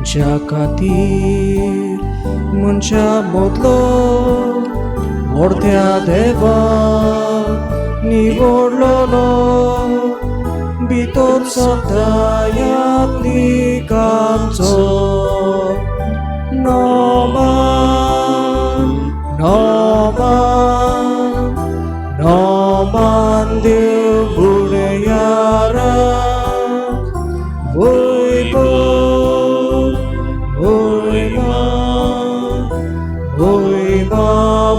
मनशा खातीर मनशा मोदलो व्हडत्या देवाक निवडलोलो भितर सदायात्लिकांचो नोमान नोमान नोमान देव बुडयारा वोयमा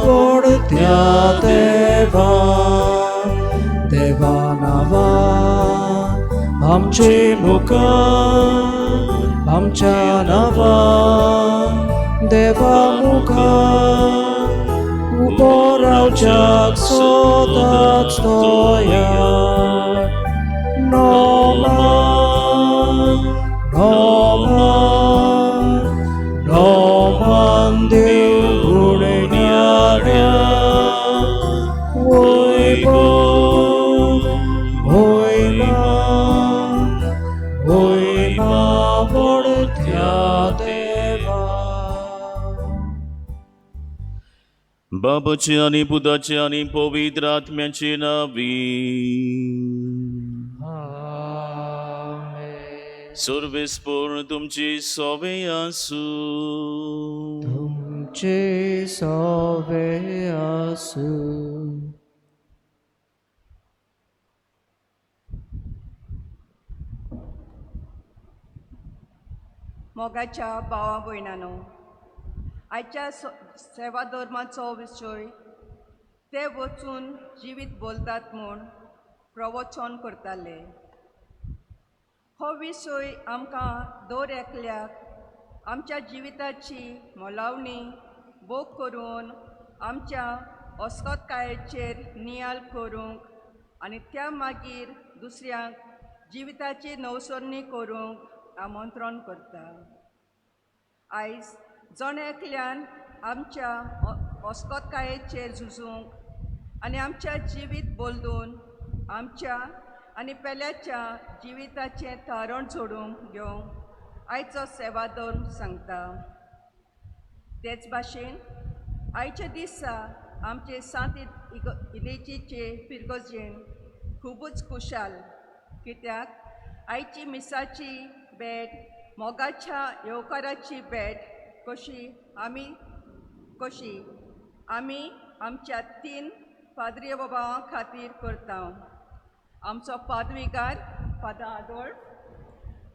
व्हडत्या देवा देवा नावा आमचे मुखार आमच्या नावा देवा मुखार उबो रावच्याक सदांच तयार नोमान नोमान नोमान देव बुडयारा वोयमा व्हडत्या देवा बाबाचे आणि पुताचे आणि पवित्र आत्म्याचे नावी सर्वेस्पूर्ण तुमची सोवे आसू तुमचे सोवे आसू मोगाच्या भावा भयणांनो, आयच्या सेवा धर्माचो विशय ते वचून जिवीत बोलतात म्हूण प्रवचन करताले. हो विशय आमकां दर एकल्याक आमच्या जिविताची मोलावणी बोग करून आमच्या अस्कोतकायेचेर नियाळ करूंक आनी त्या मागीर दुसऱ्यांक जिविताची नवसरणी करूंक आमंत्रण करता. आयज जण एकल्यान आमच्या अस्कोतकायेचेर झुजूंक आनी आमच्या जिवीत बोलून आमच्या आनी पेल्याच्या जिविताचें तारण जोडूंक घेवंक आयचो सेवा धर्म सांगता. तेच भाशेन आयच्या दिसा आमचे सांत इगर्जेचे पिरगोजेन खुबूच खुशाल, कित्याक आयची मिसाची भेट मोगाच्या येवकाराची भेट कशी आमी आमच्या 3 पाद्री बाबां खातीर करता. आमचो पादविकार फादर आडोल्फ,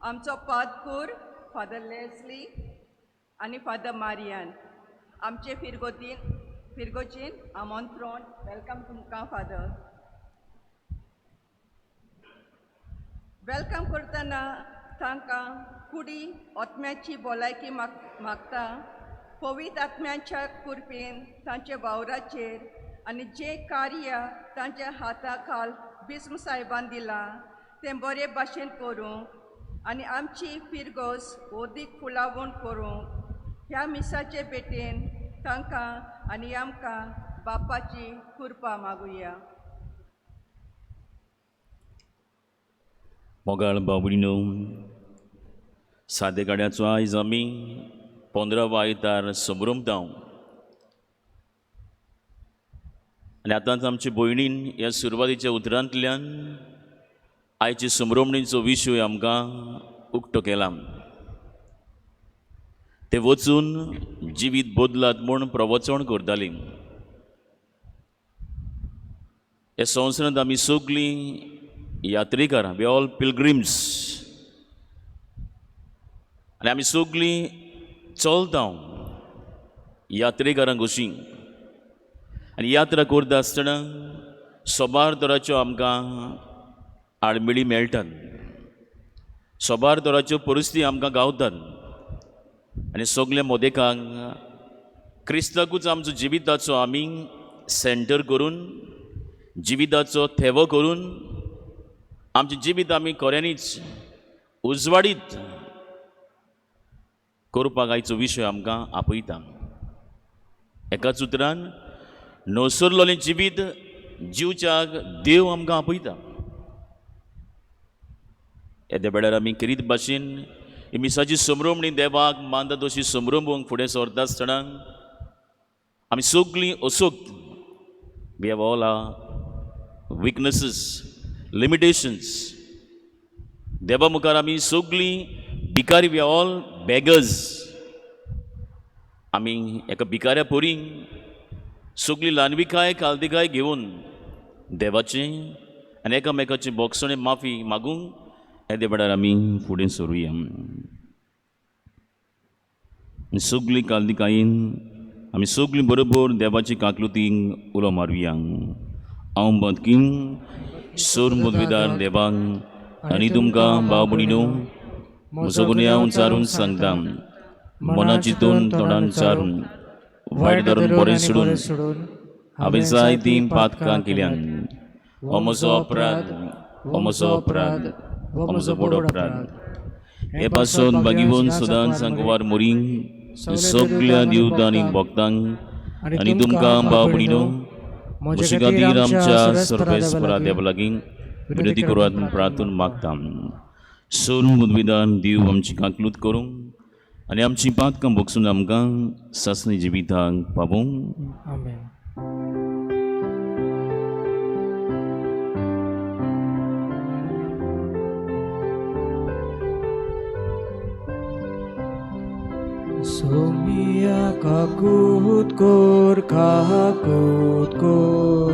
आमचो पादकूर फादर लेस्ली आनी फादर मारियान. आमचे फिरगोजीन आमंत्रण. वेलकम तुमकां फादर. वेलकम करतना तांकां कुडी आत्म्याची भलायकी मागता. पवित्र आत्म्याच्या कृपेन तांच्या वावराचेर आनी जें कार्य तांच्या हाता खाल बिस्म साहेबान दिलां तें बरे भाशेन करूंक आनी आमची फिरगोस ओदीक फुलावण करूंक ह्या मिसाचे भेटेन तांकां आनी आमकां बापाची कृपा मागुया. मोगाळ बाबडीनो, सादे गाड्याचो आयज आमी 15वा आयतार समरमता आनी आतांच आमचे भयणीन ह्या सुरवातीच्या उतरांतल्यान आयचे समरमणीचो विशय आमकां उक्तो केला. ते वचून जिवीत बदलात म्हूण प्रवचन करतालीं. ह्या संवसारांत आमी सगळीं यात्रेकारां, वी ऑल पिलग्रिम्स, आनी आमी सगळीं चलता यात्रेकारां कशीं. आनी यात्रा करता आसतना सोबार तराच्यो आमकां आडमेळी मेळटात, सोबार तराच्यो परिस्थिती आमकां गावतात. आनी सगल्या मोदेकांक क्रिस्ताकूच आमचो जिविताचो आमी सेंटर करून, जिविताचो थेवो करून आमचें जिवीत आमी खऱ्यांनीच उजवाडीत करपाक आयचो विशय आमकां आपयता. एकाच उतरान नोसरलोलें जिवीत जिवच्याक देव आमकां आपयता. येद्या वेळार आमी करीत भाशेन ही मिसाची समरवणी देवाक मानता तशी समरवंक फुडें सरता आसतना आमी सगळीं अचूक we have all our weaknesses limitations देवा मुखार आमी सगळीं भिकारी वी ऑल बेगर्स आमी एका भिकाऱ्या पोरी सगळी ल्हानविकाय कालदिकाय घेवन देवाचें आनी एकामेकाचें बोगसणें माफी मागूंक हे देवाडार आमी फुडें सरुया सगळीं कालदिकायेन आमी सगळीं बरोबर देवाची काकलुतीक उलो मारुया हांव बदकीन सोर मुदविदार देवाक आनी तुमकां भाव भयणीनो म्हजो गुन्हे हांव चारून सांगता मना चिंतून तोंडान चारून वायट धरून बरें सोडून हांवें जायतीं पातकां केल्यान हो म्हजो अपराध हो म्हजो अपराध हो म्हजो व्हड अपराध हे पासून बागिवून सदांच सांगवार मोरी सगळ्या दिवदांनी भक्तांक आनी तुमकां भाव भयणीनो म्हजे खातीर आमच्या सर्वेस्परा देवा लागीं विनंती करात प्रार्थून मागता सोर मुदविदान दिव आमची काकलूत करूं आनी आमची पातकां भोगसून आमकां सासणी जिविताक पावूं आमेन. Somia kakut kor kakut kor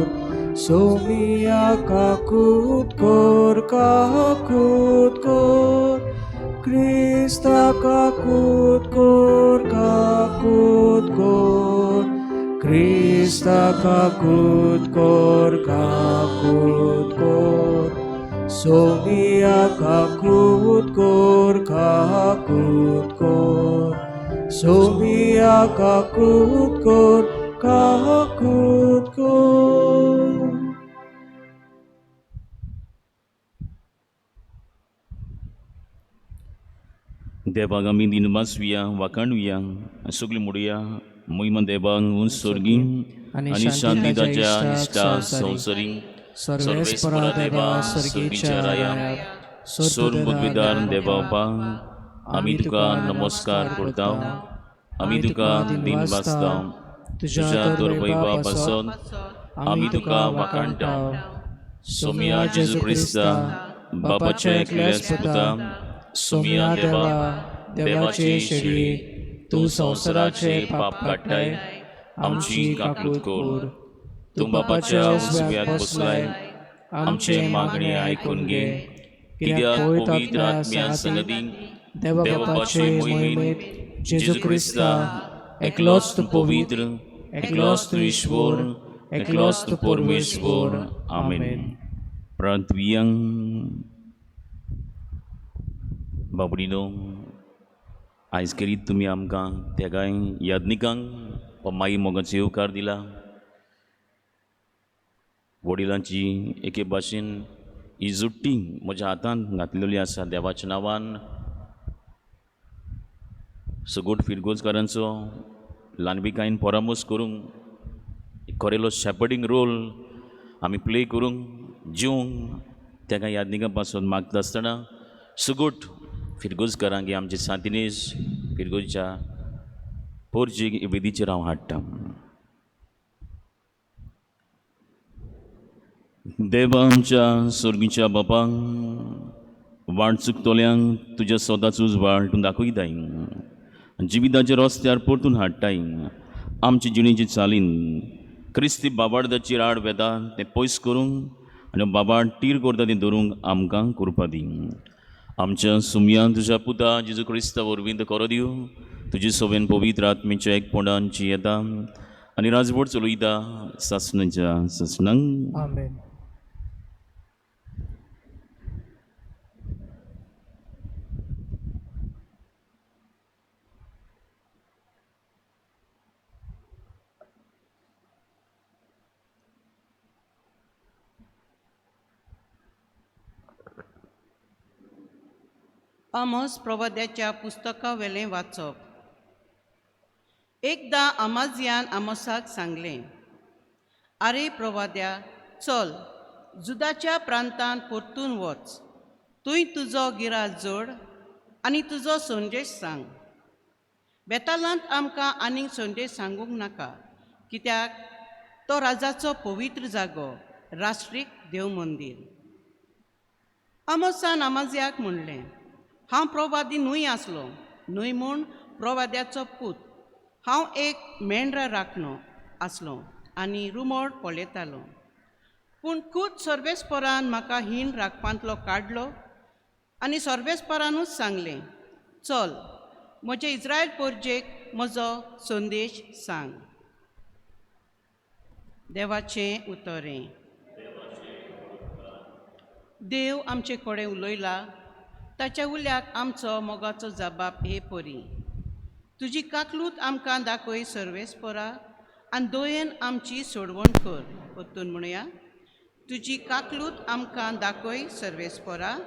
Somia kakut kor kakut kor Krista kakut kor kakut kor Krista kakut kor kakut kor Somia kakut kor kakut kor Somia kakut kor kakut kor देवाक आमी दिनवासुया वाखाणुया सगळीं म्हणुया मोहिमा देवाक उंच सोर्गी आनी शांती ताच्या इश्टा संवसरी सर्वेस्परा देवा सर्गीच्या राया सोर मुदविदार देवा आमी तुका नमस्कार करता आमी तुका दिन वाचता तुज्या दुर्वैभवा पासून आमी तुका वाखाणटा सोमिया जेजू क्रिस्ता बापाच्या एकल्याच पुता सोमिया देवा देवाची शेळी तूं संवसाराचे पाप काडटाय आमची काकलूत कर तूं बापाच्या उजव्याक बसलाय आमचे मागणे आयकून घे कित्याक पवित्र आत्म्या संगती देवा बापाचे मोहिमेत जेजू क्रिस्ता एकलोच तूं पवित्र एकलोच तूं ईश्वर एकलोच तूं परमेश्वर आमेन. प्रार्थुया बाबडीनो आयज करीत तुमी आमकां तेगाय यादनिकांक माई मोगाचो येवकार दिला वडिलांची एके भाशेन ही जुट्टी म्हज्या हातांत घातलेली आसा देवाच्या नांवान सगोट फिरगोजकारांचो ल्हानविकायेन परामर्श करूंक खरेलो शेपर्डींग रोल आमी प्ले करूंक जिवंक तेका यादनिका पासून मागता आसतना सगोट फिरगोजकारांक हे आमचे सांतिनेज फिरगोजच्या पोरजीक वेदीचेर हांव हाडटा. देवा आमच्या स्वर्गीच्या बापाक वाट चुकतोल्यांक तुज्या सोदाचो उजवाड तूं दाखयताय जिविताच्या रस्त्यार परतून हाडटाय आमचे जिणेची चालीन क्रिस्ती बाबार्दाची राड वेता तें पयस करूंक आनी बाबाड टीर करता तें धरूंक आमकां करपा दी. आमच्या सुमयान तुज्या पुता जेजू क्रिस्ता वरवीं करो दिव तुजे सवेन पवित्र आत्मेच्या एकपणांची येता आनी राजवट चलयता सासणाच्या सासणांक आमेन. आमोस प्रवाद्याच्या पुस्तका वेलें वाचप. एकदां आमाजियान आमोसाक सांगलें, आरे प्रवाद्या, चल जुदाच्या प्रांतांत परतून वच, थंय तुजो गिराज जोड आनी तुजो संदेश सांग. बेतालांत आमकां आनीक संदेश सांगूंक नाका, कित्याक तो राजाचो पवित्र जागो, राष्ट्रीक देव मंदीर. आमोसान आमाज्याक म्हणलें, हांव प्रवादी न्हय आसलो, न्हय म्हूण प्रवाद्याचो पूत. हांव एक मेंढरा राखणो आसलो आनी रुमोड पळयतालो. पूण खूद सर्वेस्परान म्हाका हीण राखपांतलो काडलो आनी सर्वेस्परानूच सांगलें, चल, म्हजे इस्रायल परजेक म्हजो संदेश सांग. देवाचें उतोरें. देव आमचे कडेन उलयला, ताच्या उल्याक आमचो मोगाचो जबाब हे परी. तुजी काकलूत आमकां दाखय सर्वेस्परा, आनी दोयेन आमची सोडवण कर. परतून म्हणया, तुजी काकलूत आमकां दाखय सर्वेस्परा,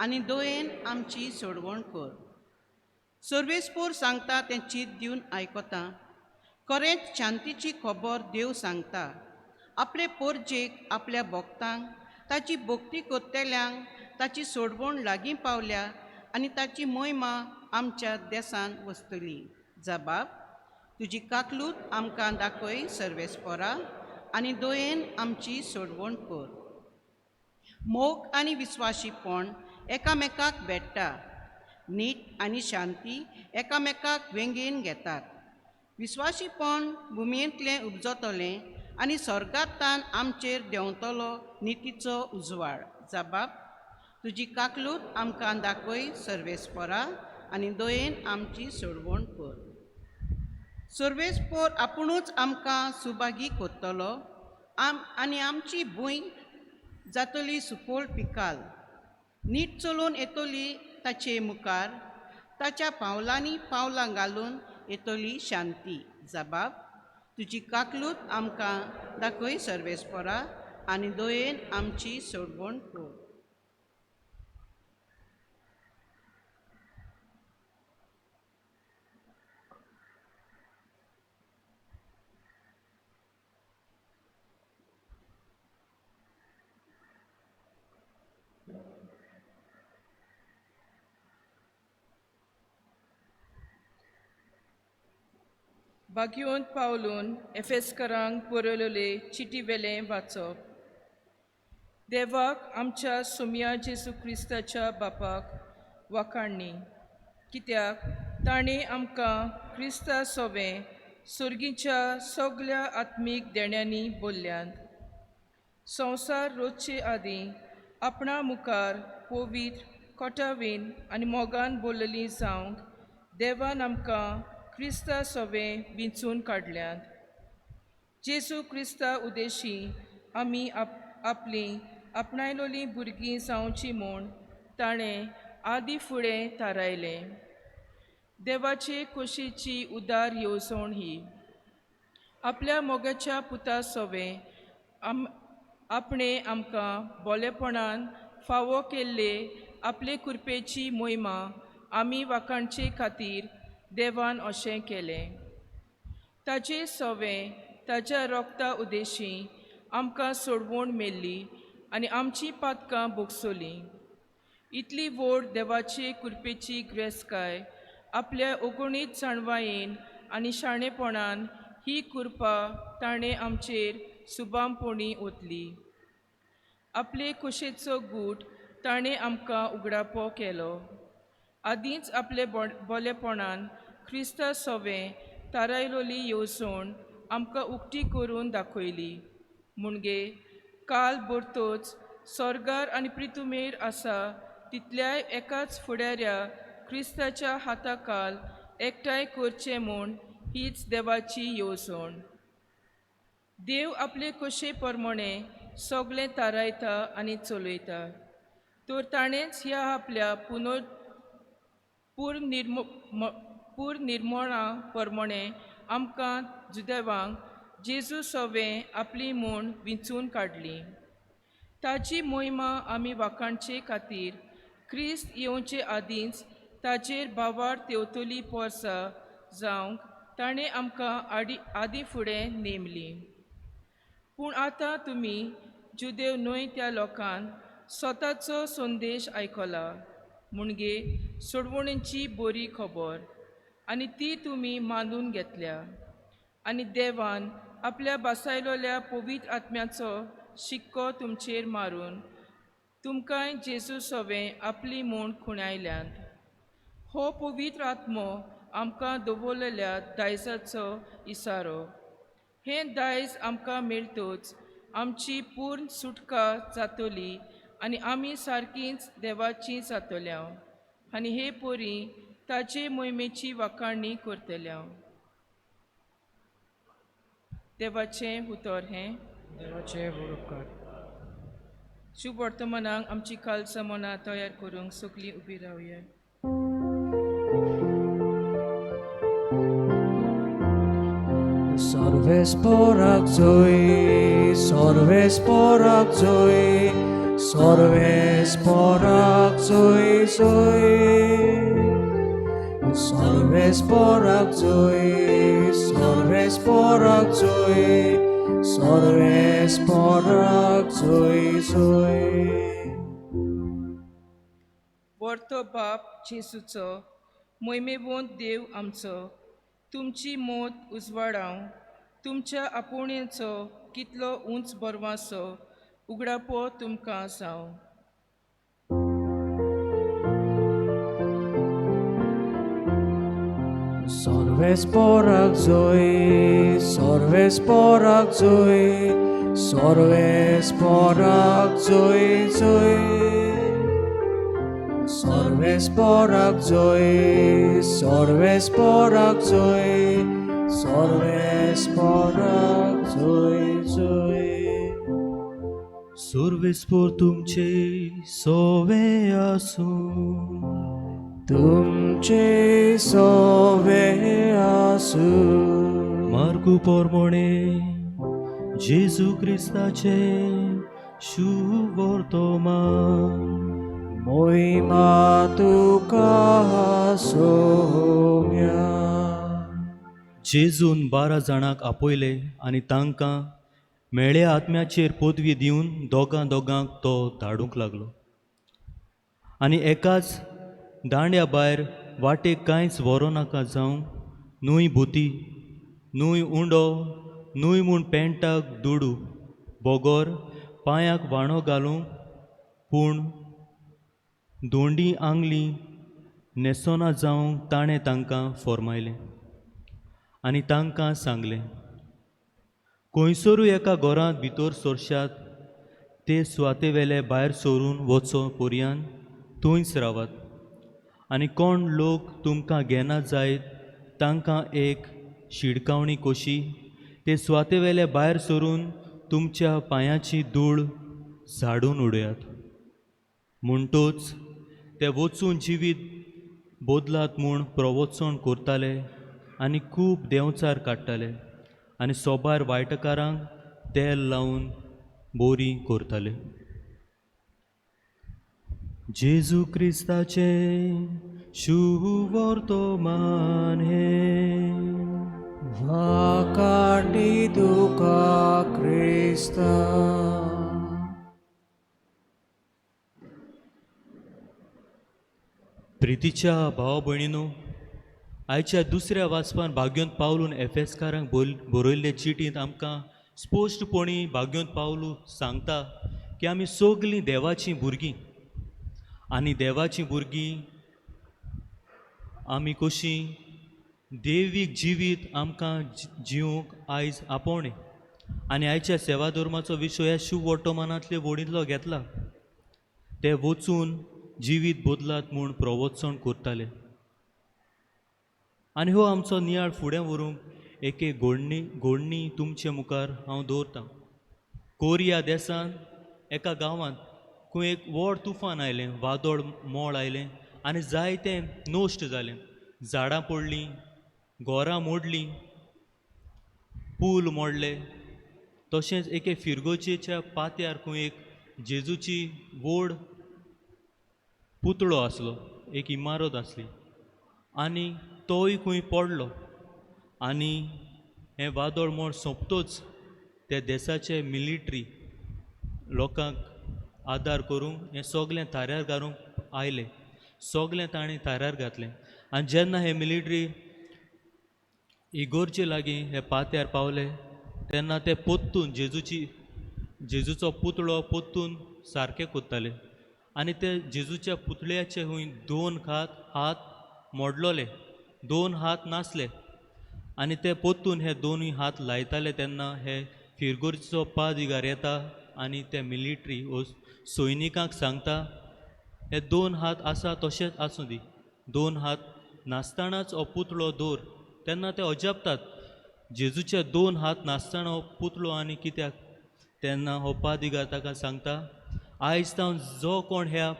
आनी दोयेन आमची सोडवण कर. सर्वेस्पोर सांगता तें चीत दिवन आयकोता. खरेंच शांतीची खबर देव सांगता. आपले परजेक, आपल्या भोगतांक, ताची भोक्ती कोत्तेल्यांक ताची सोडवण लागीं पावल्या आनी ताची महिमा आमच्या देसान वस्तली. जबाब, तुजी काकलूत आमकां दाखय सर्वेस्परा, आनी दोयेन आमची सोडवण कर. मोग आनी विस्वाशीपण एकामेकाक भेटता. नीट आनी शांती एकामेकाक वेंगेन घेतात. विस्वाशीपण भुमयेंतलें उपजतलें आनी स्वर्गांतल्यान आमचेर देंवतलो नितीचो उजवाड. जबाब, तुजी काकलूत आमकां दाखय सर्वेस्परा, आनी दोयेन आमची सोडवण कर. सर्वेस्पोर आपुणूच आमकां सुभागी कोत्तलो आनी आमची भूंय जातली सुकोल पिकाल. नीट चलून येतली ताचे मुखार, ताच्या पावलांनी पावलां घालून येतली शांती. जबाब, तुजी काकलूत आमकां दाखय सर्वेस्परा, आनी दोयेन आमची सोडवण कर. बागयोंत पावलून एफेसकारांक बरयलेले चिटी वेलें वाचप. देवाक आमच्या सुम्या जेजू क्रिस्ताच्या बापाक वाखाणणी, कित्याक ताणें आमकां क्रिस्ता सोवें सुर्गीच्या सगल्या आत्मीक देण्यांनी भरल्यांत. संवसार रचचे आदीं आपणा मुखार पवित्र, कोटावीन आनी मोगान भरलेलीं जावंक देवान आमकां क्रिस्ता सोवें विंचून काडल्यांत. जेजू क्रिस्ता उदेशी आमी आपलीं आपणायलोलीं भुरगीं जावचीं म्हूण ताणें आदीं फुडें थारायलें. देवाचे खोशेची उदार येवजण ही, आपल्या मोगाच्या पुता सोवें आपणें आमकां बोलेपणान फावो केल्ले आपले कृपेची मोहिमा आमी वाखाणचे खातीर देवान अशें केलें. ताचे सोवें ताच्या रोगता उदेशी आमकां सोडवण मेल्ली आनी आमची पातकां भोगसोलीं. इतली व्हड देवाचे कृपेची ग्रेस्काय आपल्या अगणीत जाणवायेन आनी शाणेपणान ही कृपा ताणें आमचेर सुबामपणी ओतली. आपले खोशेचो गूट ताणें आमकां उगडापो केलो. आदींच आपले बोलेपणान क्रिस्ता सोवें थारायलोली येवजण आमकां उक्ती करून दाखयली. म्हणजे काल भरतोच स्वर्गार आनी पृथ्वीमेर आसा तितल्याय एकाच फुडाऱ्या क्रिस्ताच्या हाताखाल एकठांय करचें म्हूण हीच देवाची येवजण. देव आपले खोशे प्रमाणें सगळें थारायता आनी चलयता. तर ताणेंच ह्या आपल्या पुरनिर्मळा प्रमाणें आमकां जुदेवांक जेजू सोवें आपली म्हूण विंचून काडली. ताची मोहिमा आमी वाखाणचे खातीर क्रिस्त येवचे आदींच ताचेर भावार तेवतली पोरसां जावंक ताणें आमकां आदीं फुडें नेमली. पूण आतां तुमी जुदेव न्हय त्या लोकांन स्वताचो संदेश आयकला. म्हणजे सोडवणींची बरी खबर आनी ती तुमी मानून घेतल्या आनी देवान आपल्या बसायलोल्या पवित्र आत्म्याचो शिक्को तुमचेर मारून तुमकांय जेजू सवें आपली म्हूण खुणायल्यांत. हो पवित्र आत्मो आमकां दवरलेल्या दायजाचो इसारो. हें दायज आमकां मेळटूच आमची पूर्ण सुटका जातली आनी आमी सारकींच देवाचीं जातल्या आनी हे पोरी ताचे मोहिमेची वाखाणणी करतल्या. देवाचें उतर हें. देवाचे उपकार. शुभ वर्तमानाक आमची खालसा मनां तयार करूंक सगळीं उबी रावया. Sorves porak zoe, sorves porak zoe, sorves porak zoe zoe. Sorves porak zoe, sorves porak zoe, sorves porak zoe zoe. वर्तो बाप जेसूचो मोहिमेवंत देव आमचो, तुमची मोत उजवाडाव, तुमच्या आपुणेचो कितलो उंच बरवासो उगडापो तुमकां जावं. Sorves porak zoe, sorves porak zoe, sorves porak zoe zoe. Sorves porak zoe, sorves porak zoe, sorves porak zoe zoe. Sorves por तुमचे सोवे आसूं, तुमचे सोवे आसूं. मार्गू पोरमोणे जेजू क्रिस्ताचे शुभ वर्तमान. मोहिमा तुका सोम्या. जेजून 12 जाणांक आपयले आनी तांकां मेळ्या आत्म्याचेर पदवी दिवन दोगांक तो धाडूंक लागलो. आनी एकाच दांड्या भायर वाटेक कांयच व्हरो नाका जावं, न्हूय भुती, न्हूय उंडो, न्हूय म्हूण पेंटाक दुडू, बोगोर, पांयाक वाणो घालूंक, पूण दोंडी आंगली नेसोना जावं ताणें तांकां फॉर्मायलें. आनी तांकां सांगलें, खंयसरूय एका घरांत भितर सरशात ते सुवातेवेले भायर सरून वचो पर्यान थंयच रावात. आनी कोण लोक तुमकां घेना जायत तांकां एक शिडकावणी कशी ते सुवातेवेले भायर सरून तुमच्या पांयाची धूळ झाडून उडयात. म्हणटूच ते वचून जिवीत बोदलात म्हूण प्रवचन करताले आनी खूब देंवचार काडटाले आनी सोबार वायटकारांक तेल लावन बोरी करताले. जेजू क्रिस्ताचे शुभ वर्तमान हे. वाकाटी तुका क्रिस्ता. प्रितीच्या भाव भयणीनो, आयच्या दुसऱ्या वाचपान भाग्योंत पावलून एफेसकारांक बरयल्ले चिटींत आमकां स्पश्टपणी भाग्योंत पावलू सांगता की आमी सगलीं देवाचीं भुरगीं आनी देवाचीं भुरगीं आमी कशीं देवीक जिवीत आमकां जिवंक आयज आपोवणें. आनी आयच्या सेवा धर्माचो विशय ह्या शुभ वर्तमानांतले वडींतलो घेतला. ते वचून जिवीत बदलात म्हूण प्रवचन करताले. आनी हो आमचो नियाळ फुडें व्हरूंक एक घोडणी तुमचे मुखार हांव दवरतां. कोरिया देसान एका गांवांत खंय एक व्हड तुफान आयलें, वादळ मोळ आयलें आनी जायतें नश्ट जालें. झाडां पडलीं, घरां मोडलीं, पूल मोडले. तशेंच एके फिरगोचेच्या पात्यार खंय एक जेजूची व्हड पुतळो आसलो, एक इमारत आसली आनी तोय खंय पडलो. आनी हें वादळ मोळ सोंपतोच त्या देशाचे मिलिटरी लोकांक आदार करूंक हें सगलें थाऱ्यार घालूंक आयले. सगलें ताणें थाऱ्यार घातलें. आनी जेन्ना हे मिलिटरी इगोर्जे लागीं हे पात्यार पावले तेन्ना ते पोत्तून जेजूचो पुतळो पोत्तून सारके कोत्ताले. आनी ते जेजूच्या पुतळ्याचे हूंय 2 हात मोडलोले, 2 हात नासले. आनी ते पोत्तून हे 2 हात लायताले तेन्ना हे फिरगोर्जेचो पाद्रिगार येता आनी ते मिलिटरी वो सैनिकांक सांगता हे 2 हात आसा तशेंच आसूं दी, 2 हात नासतानाच हो पुतळो दवर. तेन्ना ते अजापतात जेजूचे 2 हात नासतना हो पुतळो आनी कित्याक. तेन्ना हो पाद्रिगार ताका सांगता आयज जावन जो कोण ह्या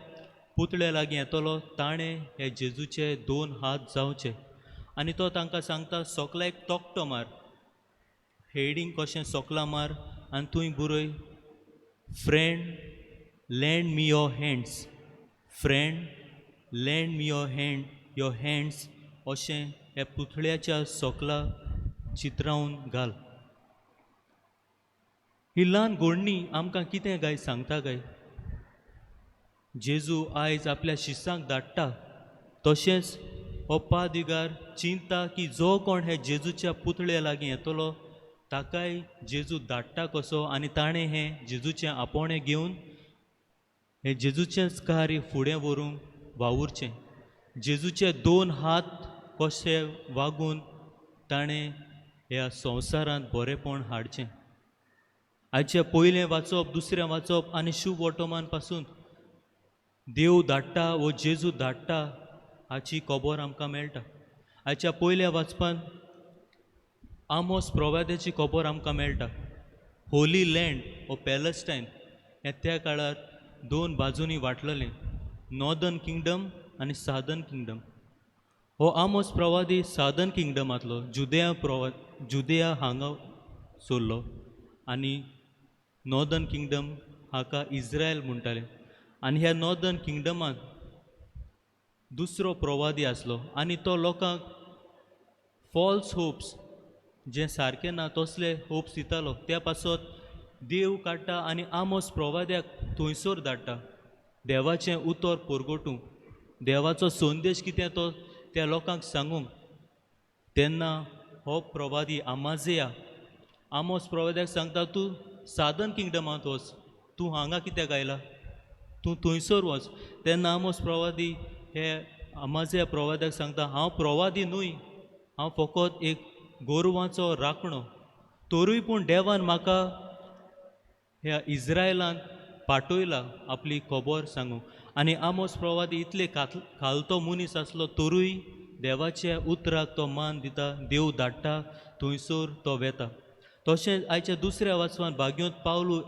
पुतळ्या लागीं येतलो ताणें हे जेजूचे 2 हात जावचे. आनी तो तांकां सांगता सोकला एक तोकटो मार, हेडींग कशें सोकला मार आनी थंय बरय friend land me your hands, friend land me your hands अशें हे पुतळ्याच्या सोकला चित्रावन घाल. ही ल्हान घोडणी आमकां कितें काय सांगता काय. जेजू आयज आपल्या शिसांक धाडटा तशेंच हो पाद्रिगार चिंतता की जो कोण हे जेजूच्या पुतळ्या लागीं येतलो ताकाय जेजू धाडटा कसो. आनी ताणें हें जेजूचें आपोणें घेवन हे जेजूचेंच कार्य फुडें व्हरूंक वावुरचें. जेजूचे 2 हात कशे वागून ताणें ह्या संवसारांत बरेंपण हाडचें. आयचें पयलें वाचप, दुसरें वाचप आनी शुभ वर्तमान पासून देव धाडटा वो जेजू धाडटा हाची खबर आमकां मेळटा. आयच्या पयल्या वाचपान आमोस प्रवाद्याची खबर आमकां मेळटा. होली लँड वो पॅलस्टायन हें त्या काळार 2 बाजूंनी वांटलेलें, नॉर्दर्न किंगडम आनी सादर्न किंगडम. हो आमोस प्रवादी सादर्न किंगडमांतलो जुदेया हांगा सोरलो आनी नॉर्दर्न किंगडम हाका इज्रायल म्हणटाले. आनी ह्या नॉर्दर्न किंगडमांत दुसरो प्रवादी आसलो आनी तो लोकांक फॉल्स होप्स जे सारके ना तसले होप्स दितालो. त्या पासत देव काडटा आनी आमोस प्रवाद्याक थंयसर धाडटा देवाचें उतर परगोटूंक, देवाचो संदेश कितें तो त्या लोकांक सांगूंक. तेन्ना हो प्रवादी आमाजिया आमोस प्रवाद्याक सांगता तूं सादर्न किंगडमांत वच, तूं हांगा कित्याक आयला, तूं थंयसर वच. तेन्ना आमोस प्रवादी हे आमाजिया प्रवाद्याक सांगता हांव प्रवादी न्हूय, हांव फकत एक गोरवांचो राखणो. तोरूय पूण देवान म्हाका ह्या इज्रायलांत पाठयला आपली खबर सांगूंक. आनी आमोस प्रवादी इतले खालतो मनीस आसलो तोरूय देवाच्या उतराक तो मान दिता, देव धाडटा थंयसर तो वेता. तशेंच आयच्या दुसऱ्या वाचपान भाग्योत पावलू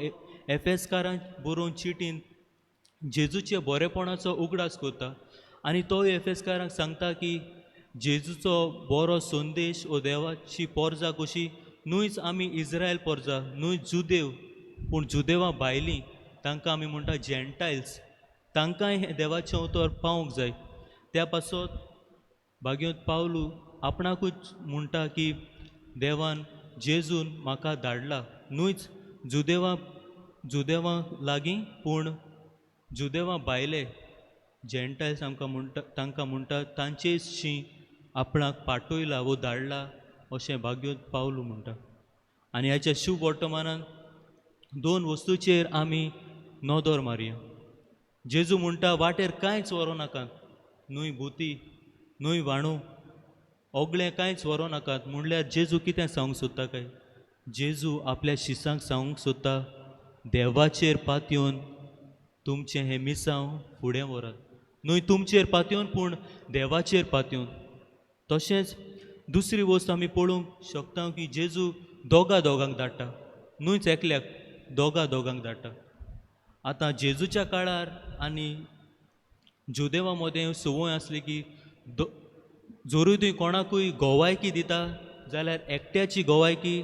एफेसकारांक बरोवन चिटीन जेजूचे बरेपणाचो उगडास करता. आनी तो एफेसकारांक सांगता की जेजूचो बरो संदेश वो देवाची पोरजा कशी न्हूच आमी इज्रायल पोरजा, न्हूय जुदेव, पूण जुदेवां भायलीं तांकां आमी म्हणटा जेंटायल्स, तांकांय हें देवाचें उतर पावूंक जाय. त्या पासत भाग्योत पावलू आपणाकूच म्हणटा की देवान जेजून म्हाका धाडला न्हूच जुदेवां लागीं पूण जुदेवां भायले जेंटायल्स आमकां म्हणटा तांकां म्हणटा तांचेशी आपणाक पाठयला वो धाडला अशें भाग्योत पावलू म्हणटा. आनी ह्याच्या शुभ वर्तमानान 2 वस्तूचेर आमी नदर मारया. जेजू म्हणटा वाटेर कांयच व्हरों नाकात, न्हूय भुती, न्हूय वाणू, ओगळें कांयच व्हरों नाकात. म्हणल्यार जेजू कितें सांगूंक सोदता काय, जेजू आपल्या शिसांक सांगूंक सोदता देवाचेर पातयेवन तुमचें हें मिसांव फुडें व्हरात. न्हूय तुमचेर पातयेवन पूण देवाचेर पातयेवन. तशेंच दुसरी वस्त आमी पळोवंक शकता की जेजू दोगांक धाडटा, न्हूच एकल्याक, दोगांक धाडटा. आतां जेजूच्या काळार आनी जुदेवां मदें संवय आसली की जोरूय तुवें कोणाकूय गोवायकी दिता जाल्यार एकट्याची गोवायकी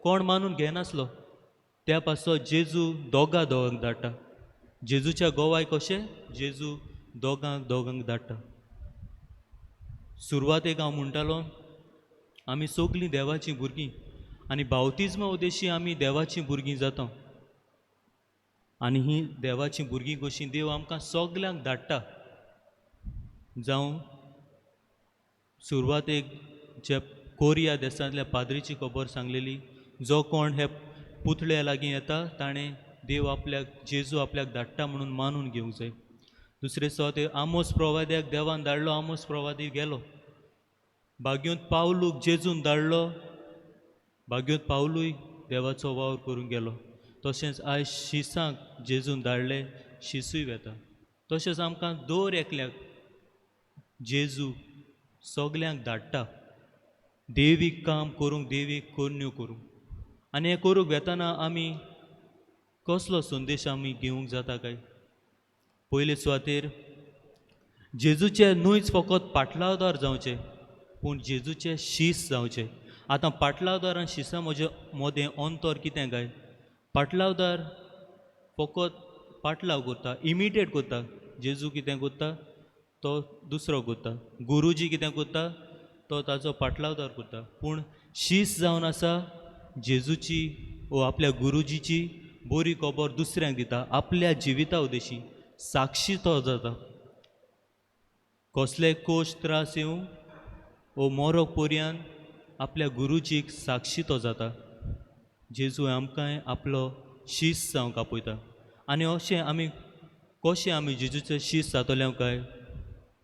कोण मानून घेनासलो. त्या पासत जेजू दोगांक धाडटा. जेजूच्या गोवाय कशें, जेजू दोगांक धाडटा. सुरवातेक हांव म्हणटालो आमी सगलीं देवाचीं भुरगीं आनी बावतिजमा उदेशी आमी देवाचीं भुरगीं जाता. आनी हीं देवाचीं भुरगीं कशीं देव आमकां सगल्यांक धाडटा. जावं सुरवातेक जे कोरिया देशांतल्या पाद्रीची खबर सांगलेली, जो कोण हे पुतळे लागीं येता ताणें देव आपल्याक जेजू आपल्याक धाडटा म्हणून मानून घेवंक जाय. दुसरे सुवातेर आमोस प्रवाद्याक देवान धाडलो, आमोस प्रवादी गेलो. बागेंत पावलूक जेजून धाडलो, बागेंत पावलूय देवाचो वावर करून गेलो. तशेंच आयज शिसांक जेजून धाडले, शिसूय वेता. तशेंच आमकां दर एकल्याक जेजू सगल्यांक धाडटा देवीक काम करूंक, देवीक कोन्यो करूंक. आनी हें करूंक वेताना आमी कसलो संदेश आमी घेवंक जाता काय? पयले सुवातेर जेजूचे न्हूच फकत पाटलावदार जावचे, पूण जेजूचे शीस जावचे. आतां पाटलावदार आनी शिसा मदें अंतर कितें काय? पाटलावदार फकत पाटलाव करता, इमिटेट करता. जेजू कितें करता तो दुसरो करता. गुरुजी कितें करता तो ताचो पाटलावदार करता. पूण शीस जावन आसा जेजूची वो आपल्या गुरुजीची बरी खबर दुसऱ्यांक दिता. आपल्या जिविता उदेशी साक्षी तो जाता. कसले कोश त्रास येवं वो मोरो पर्यान आपल्या गुरुजीक साक्षी तो जाता. जेजू आमकांय आपलो शीस जावंक आपयता. आनी अशें आमी कशें आमी जेजूचें शीस जातले काय?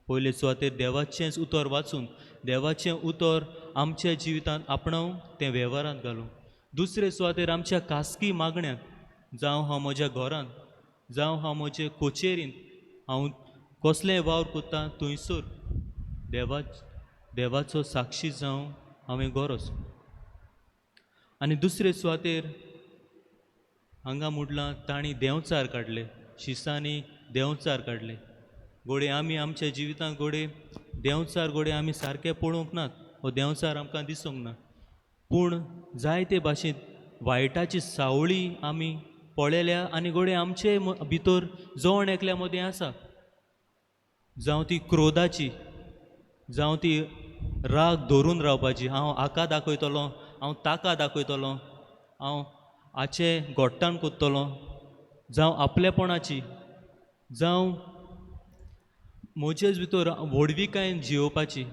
पयले सुवातेर देवाचेंच उतर वाचून देवाचें उतर आमच्या जिवितांत आपणावंक, तें वेव्हारांत घालूंक. दुसरे सुवातेर आमच्या खासगी मागण्यांक, जावं हांव म्हज्या घरांत, जावं हांव म्हजे कोचेरींत हांव कसलेंय वावर करतां, थंयसर देवाचो साक्षी जावं हांवें गरज. आनी दुसरे सुवातेर हांगा म्हणलां तांणी देंवचार काडले, शिसांनी देंवचार काडले. घोडे आमी आमच्या जिवितांत घोडे देंवचार घोडे आमी सारके पळोवंक नात, हो देंवचार आमकां दिसूंक ना. पूण जायते भाशेन वायटाची सावळी आमी पळयल्या आनी घोडे आमचे भितर जवण एकल्या मदें आसा. जावं ती क्रोधाची, जावं ती राग धरून रावपाची, हांव हाका दाखयतलो, हांव ताका दाखयतलो, हांव हाचें घोट्टाण कोत्तलो, जावं आपलेपणाची, जावं म्हजेच भितर व्हडविकायेन जियोवपाची.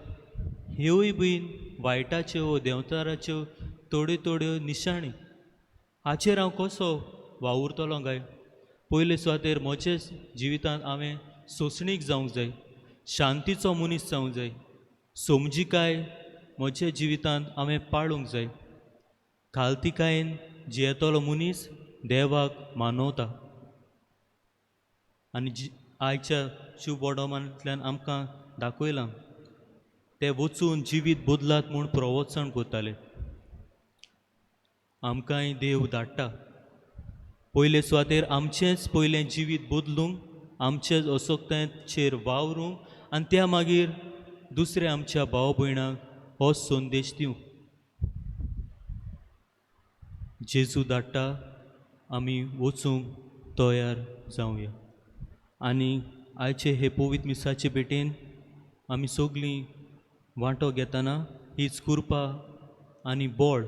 ह्योय बीन वायटाच्यो देंवचाराच्यो थोड्यो थोड्यो निशाणी. हाचेर हांव कसो वावुरतलो काय? पयले सुवातेर म्हजेच जिवितांत हांवें सोंसणीक जावंक जाय, शांतीचो मनीस जावंक जाय, समजिकाय म्हज्या जिवितांत हांवें पाळूंक जाय. खालतिकायेन जियेतलो मनीस देवाक मानवता. आनी आयच्या शुभ वडोमांतल्यान आमकां दाखयलां ते वचून जिवीत बदलात म्हूण प्रवचन करताले. आमकांय देव धाडटा. पयले सुवातेर आमचेंच पयलें जिवीत बदलूंक, आमचेच अशक्तायेचेर वावरूंक आनी त्या मागीर दुसऱ्या आमच्या भाव भयणांक हो संदेश दिवंक. जेजू धाडटा, आमी वचूंक तयार जावया. आनी आयचे हे पवित्र मिसाचे भेटेन आमी सगळीं वांटो घेतना हीच कृपा आनी बळ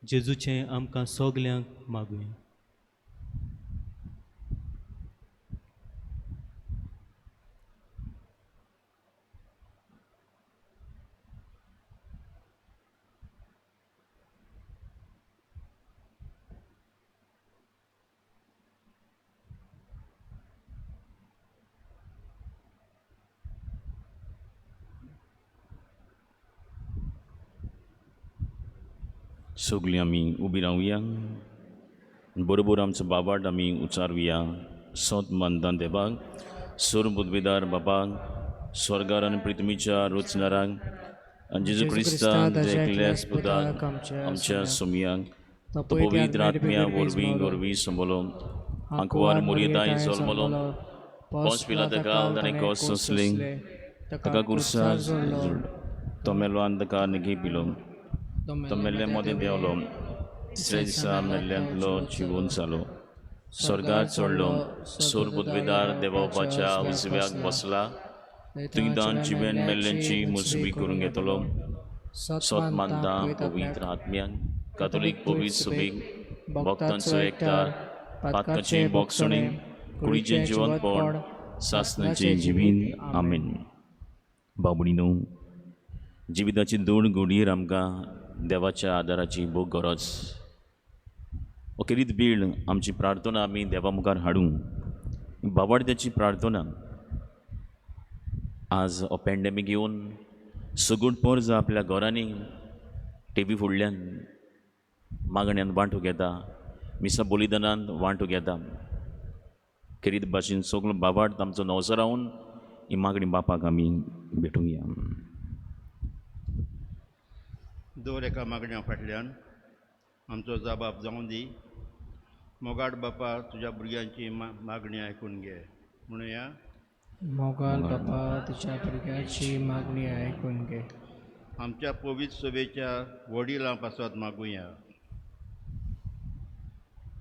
जेजूचें आमकां सगल्यांक मागुया. सगळीं आमी उबी रावया. बरोबर आमचो बाबाट आमी उच्चारुया. सोत मानदान देवाक, सोर बुद्विदार बाबाक, स्वर्गार आनी पृथ्वीच्या रचणाराक, आनी जेजू क्रिस्तान एकल्याच पुताक आमच्या सोमयाक तो पवित्र आत्म्या वरवीं गोरवीं संबोलो आंकवार मोरयेताय जल्मलो पोंच पिलाताका ताणें कोस सोंसली ताका कुर्सार तो मेलो आनी ताका निगी पिलो तो मेल्ले मदें देंवलो तिसऱ्या दिसा मेल्ल्यांतलो जिवून जालो स्वर्गांत चडलो सोर बुद्विदार देवाच्या उजव्याक बसला थंयदान जिवेन मेल्ल्यांची मुसबी करून घेतलो सोत मानता पवित्र आत्म्याक कातोलीक पवित्र सभेक भक्तांचो एकठार पातकाचें बोगसणें कुडीचें जिवंतपण सासणाचें जिवीन आमीन. बाबडीनो जिविताची दोन घडयेर आमकां देवाच्या आदाराची भोव गरज. अखेरीत वेळ आमची प्रार्थना आमी देवा मुखार हाडूं. बाबाड्याची प्रार्थना आज हो पॅन्डेमीक येवन सगूट पर्ज आपल्या घरांनी टीव्ही फुडल्यान मागण्यांत वांटो घेता, मिसा बलिदानांत वांटो घेता. खेरीत भाशेन सगळो बाबाड आमचो नवसो रावन ही मागणी बापाक आमी भेटूंक या. दर एका मागण्या फाटल्यान आमचो जबाब जावं दी. मोगाड बापा, तुज्या भुरग्यांची मागणी आयकून घे. म्हणुया, मोगाल बापा, तुझ्या भुरग्याची मागणी आयकून घे. आमच्या पवित्र सभेच्या वडिलां पासत मागुया.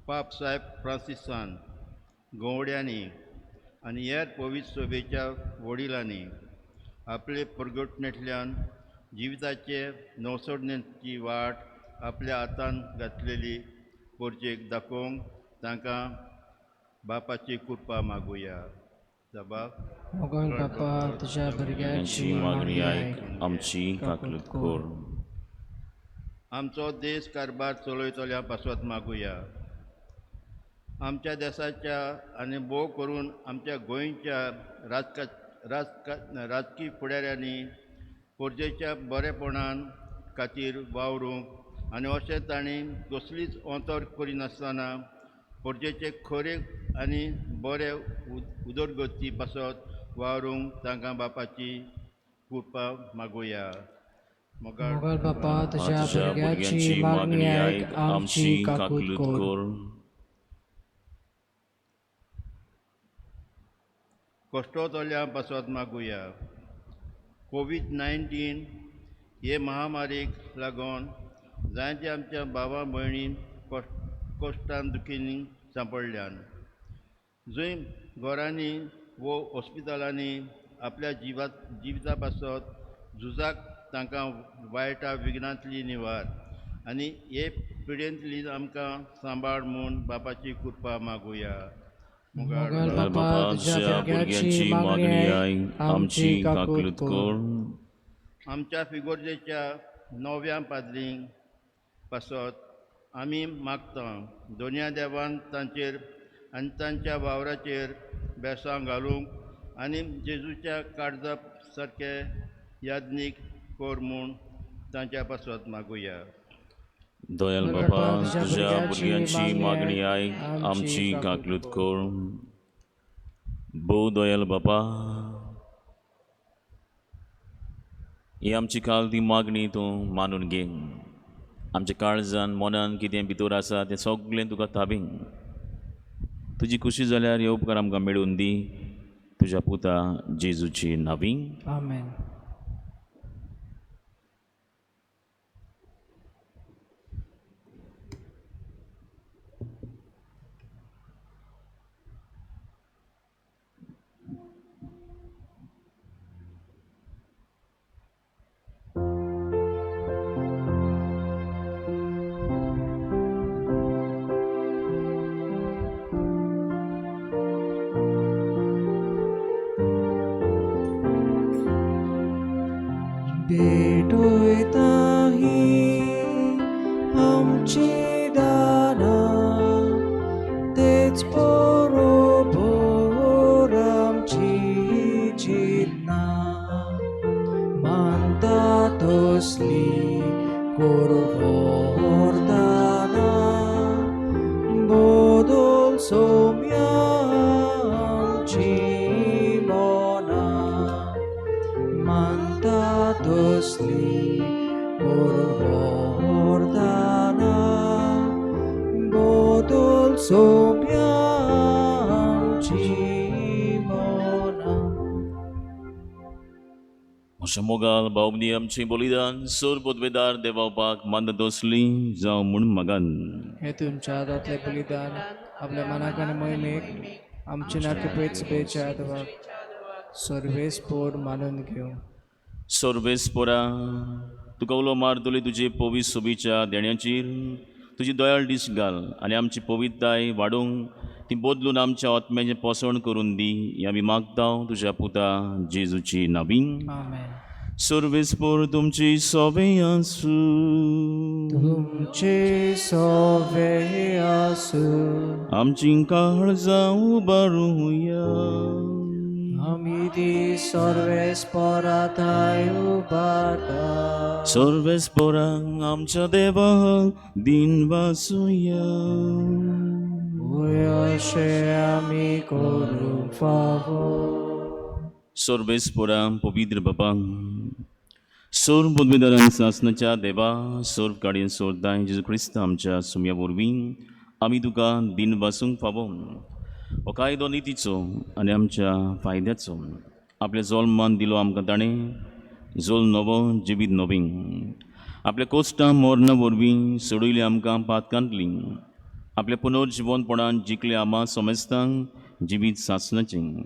पाप साहेब फ्रांसिसान गवड्यांनी आनी हेर पवित्र सभेच्या वडिलांनी आपले परगटणेंतल्यान जिविताचे नवसडणेची वाट आपल्या हातान घातलेली पोरचेक दाखोवंक तांकां बापाची कृपा मागुया. जबाब, मोगाल बापा, तुझ्या भुरग्याची मागणी आयक, आमची काकलूत कोर. आमचो देश कारबार चलयतल्या पासत मागुया. आमच्या देशाच्या आनी भोव करून आमच्या गोंयच्या राजकीय फुडाऱ्यांनी पोरजेच्या बरेपणान खातीर वावरूंक आनी अशें तांणी कसलीच ऑंतर करिनासतना पोरजेचे खरे आनी बरे उदरगती पासत वावरूंक तांकां बापाची कृपा मागुया. मोगाल बापा, तुझ्या भुरग्याची मागणी आयक, आमची काकूत कोर. कश्टोतल्या पासत मागुया. कोविड-19 हे महामारीक लागून जायते आमच्या भावा भयणी कश्टान दुखींनी सांपडल्यान. जंय घरांनी वो हॉस्पिटलांनी आपल्या जिविता पासत झुजाक तांकां वायटा विघ्नांतली निवार आनी हे पिडेंतली आमकां सांबाळ म्हूण बापाची कृपा मागुया. मोगाल बापा, तुझ्या भुरग्याची मागणी आयक, आमची काकूत कोर. आमच्या फिगोर्जेच्या नव्या पाद्रींक पासत आमी मागता दोनया देवान तांचेर आनी तांच्या वावराचेर बेसांव घालूंक आनी जेजूच्या काळजा सारके यादनीक कोर म्हूण तांच्या पासत मागुया. दयाल बापा, तुझ्या भुरग्यांची मागणी आयक, आमची काकलूत कोर. भोव दयाल बापा, ही आमची काल ती मागणी तूं मानून घे. आमच्या काळजान मनान कितें भितर आसा तें सगळें तुका ताबीं. तुजी खुशी जाल्यार हे उपकार आमकां मेळून दी. तुज्या पुता जेजूची नांवी. आमेन. भेटोयता ही आमची दानां, तेच बरोबर आमची जितनां. मानता तसली कोर दानां, बदल सोम्या आमची मनां. मानता तसली दानां, बदल सोम्या आमची मनां. अशें मोगाल बावबनी आमचें बलिदान सोर पदवेदार देवापाक मानत असली जावं म्हूण मागान. हे तुमच्या हातांतलें बलिदान आपल्या मनाक आनी मोहिमेक आमचे नाटकपेच सभेच्या आदवाक सर्वेस्पोर मानून घेवं. सर्वेस्पोरा, तुका उलो मारतली तुजे पवित्र सोबीच्या देण्याचेर तुजी दयाळ दीस घाल आनी आमची पवित्रताय वाडोवंक ती बदलून आमच्या आत्म्याचें पोसण करून दी हें आमी मागता तुज्या पुता जेजूची नांवीं. आमेन. सर्वेस्पर तुमची सोबे आसूं. तुमचे सोवे आसूं. आमची काळजां उबारूया. आमी ती सर्वेस्पराताय उबारता. सर्वेस्परांक आमच्या देवाक दिन वासुया. अशें आमी करूंक फावो. सर्वेस्परा पवित्र बापांक सोर बुधविदारांक सासनाच्या देवा सोर काडीन सोरताय जेजू क्रिस्त आमच्या सुमया वरवीं आमी तुका दिन वासूंक फावो. हो कायदो नितीचो आनी आमच्या फायद्याचो आपल्या जल्मान दिलो आमकां ताणें जोल नवो जिवीत नवीं आपल्या कोश्टां मोरणा वरवीं सोडयली आमकां पातकांतली आपल्या पुनर्जिवनपणान जिखले आमा समेस्तांक जिवीत सासनाचें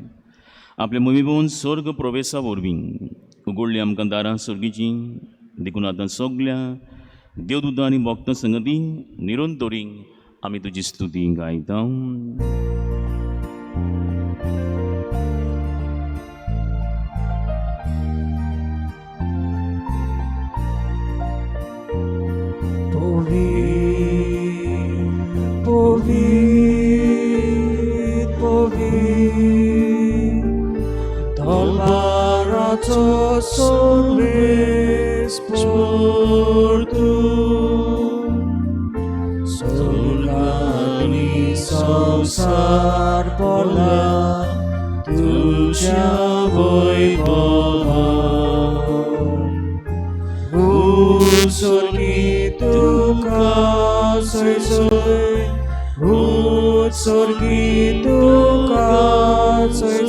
आपल्या मोहिमेन स्वर्ग प्रवेशा वरवीं उगडली आमकां दारां सर्गीचीं देखून आतां सगल्या देवदूतां आनी भक्तां संगती निरंतरी आमी तुजी स्तुती गायता. Dolbarato solves Solgani संसार पोला तुझ्या वैभवान उत्सर्गी तुका सोय उत्सर्गी तुका सोय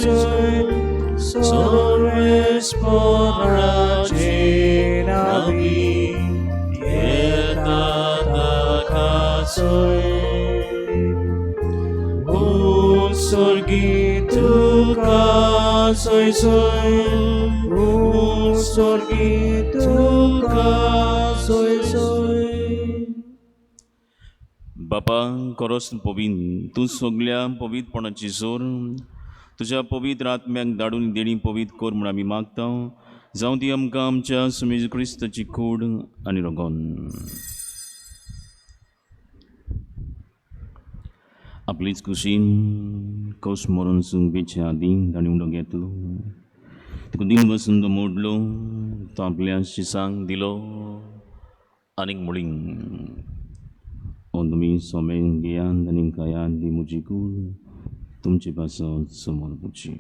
सर्वेस्पराचे नावी येता ताका सोय उत्सर्गी तुका सोय उत्सर्गी तुका सोय बापा खरोच पवित्र तूं सगल्या पवित्रपणाची सोर तुज्या पवित्र आत्म्याक धाडून देणी पवित्र कर म्हूण आमी मागता. जावं ती आमकां आमच्या सुमेज क्रिस्ताची कूड आनी रगोन आपलीच कुशीन कौश मरून सुंगेच्या आदी ताणें उडो घेतलो तिका दिन बसून तो मोडलो तो आपल्या शिसांक दिलो आनीक मुळींग तुमी सोमेन घेयान आनी कायान दी म्हजी कूड तुमची पासत समोर पुची.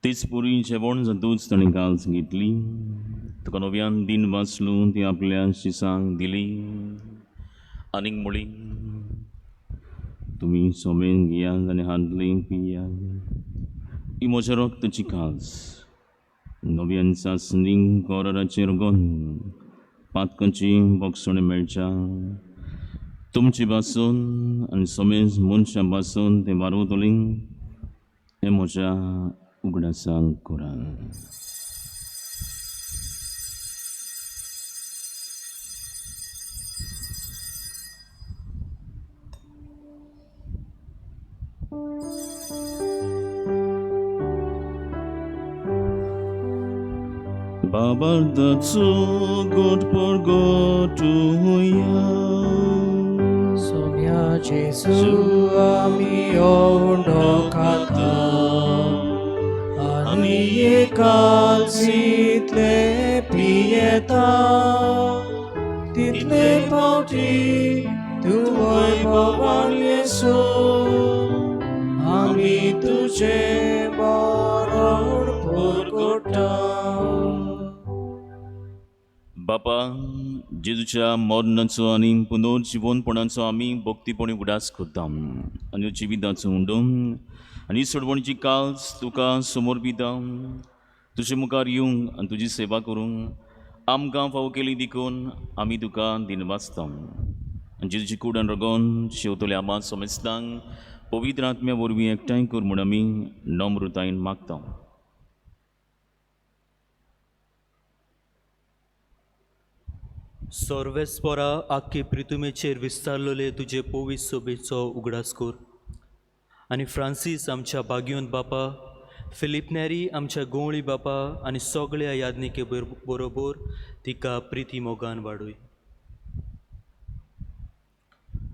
तेच पुरी जेवण जातूच ताणें काल सांगितली तुका नव्यान दिन वाचलो ती आपल्या शिसांक दिली आनीक मुळी तुमी सोमेन घेयात आनी हातली पियात ही म्हज्या रक्ताची कास नव्यान सासणीक कोराचेर गोन पातकांची बोगसण मेळच्या तुमची भासून आनी समेज मनशां भासून तें वारोतली हें म्हज्या उगडासांक कोरात. Babardacu God por gotuya Somia Jesu ami ondo kata Ani ekal zitle pieta Title pauti tu वैभवान Yesu आमी तुझे मरण पुरगटा. बापा जेजूच्या मरणाचो आनी पुनर्जिवनपणाचो आमी भक्तीपणी उडास करता आनी जिविताचो उंडोवन आनी सोडवणीची कास तुका समर्पिता तुजे मुखार येवंक आनी तुजी सेवा करूंक आमकां फावो केली देखून आमी तुका दिनवासता जेजूची कुडन रगोन शेवतले आमा समेस्तांक पवित्र आत्म्या वरवीं एकठांय कर म्हूण आमी नम्रतायेन मागता. सर्वेस्परा आख्खे पृथ्वीचेर विस्तारलेले तुजे पोवीस सोबेचो उगडास कर. आनी फ्रांसीस आमच्या बागयोंत बापा, फिलिप नॅरी आमच्या गोवळी बापा आनी सगळ्या यादनिके बरोबर तिका प्रिती मोगान वाडय.